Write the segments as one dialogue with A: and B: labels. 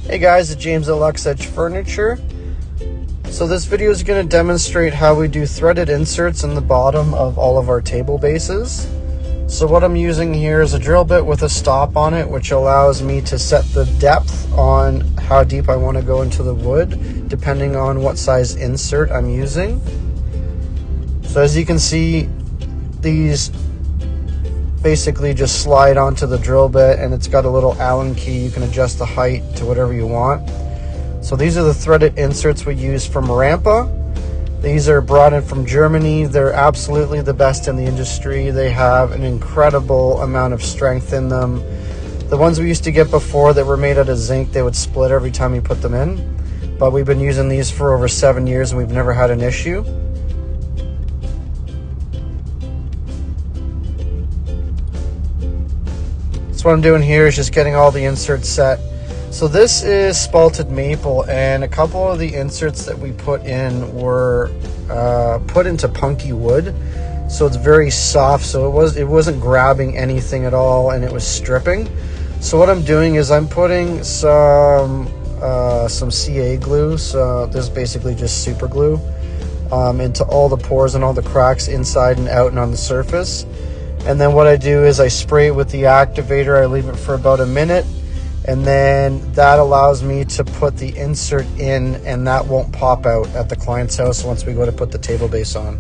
A: Hey guys, it's James at Lux Edge Furniture. So this video is going to demonstrate how we do threaded inserts in the bottom of all of our table bases. So what I'm using here is a drill bit with a stop on it, which allows me to set the depth on how deep I want to go into the wood, depending on what size insert I'm using. So as you can see, these basically just slide onto the drill bit, and it's got a little Allen key. You can adjust the height to whatever you want. So these are the threaded inserts we use from Rampa. These are brought in from Germany. They're absolutely the best in the industry. They have an incredible amount of strength in them. The ones we used to get before that were made out of zinc, they would split every time you put them in. But we've been using these for over 7 years and we've never had an issue. What I'm doing here is just getting all the inserts set. So this is spalted maple, and a couple of the inserts that we put in were put into punky wood, so it's very soft, so it wasn't grabbing anything at all, and it was stripping. So what I'm doing is I'm putting some CA glue, so this is basically just super glue, into all the pores and all the cracks inside and out and on the surface. And then what I do is I spray it with the activator. I leave it for about a minute, and then that allows me to put the insert in, and that won't pop out at the client's house once we go to put the table base on.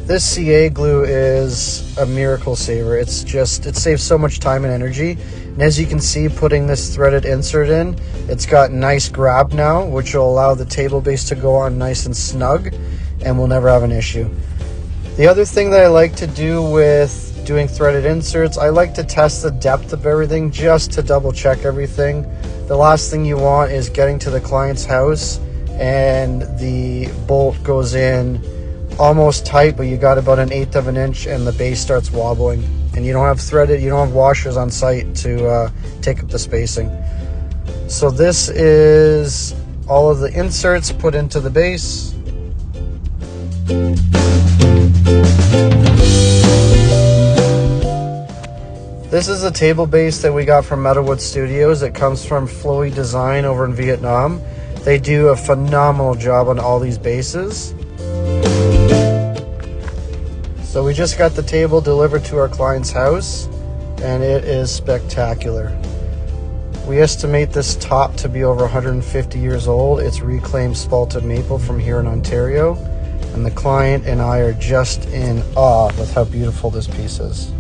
A: This CA glue is a miracle saver. It saves so much time and energy. And as you can see, putting this threaded insert in, it's got nice grab now, which will allow the table base to go on nice and snug, and we'll never have an issue. The other thing that I like to do with doing threaded inserts, I like to test the depth of everything just to double check everything. The last thing you want is getting to the client's house and the bolt goes in almost tight, but you got about 1/8 of an inch and the base starts wobbling, and you don't have washers on site to take up the spacing. So this is all of the inserts put into the base. This is a table base that we got from Metalwood Studios. It comes from Flowyline Design over in Vietnam. They do a phenomenal job on all these bases. So we just got the table delivered to our client's house, and it is spectacular. We estimate this top to be over 150 years old. It's reclaimed spalted maple from here in Ontario, and the client and I are just in awe with how beautiful this piece is.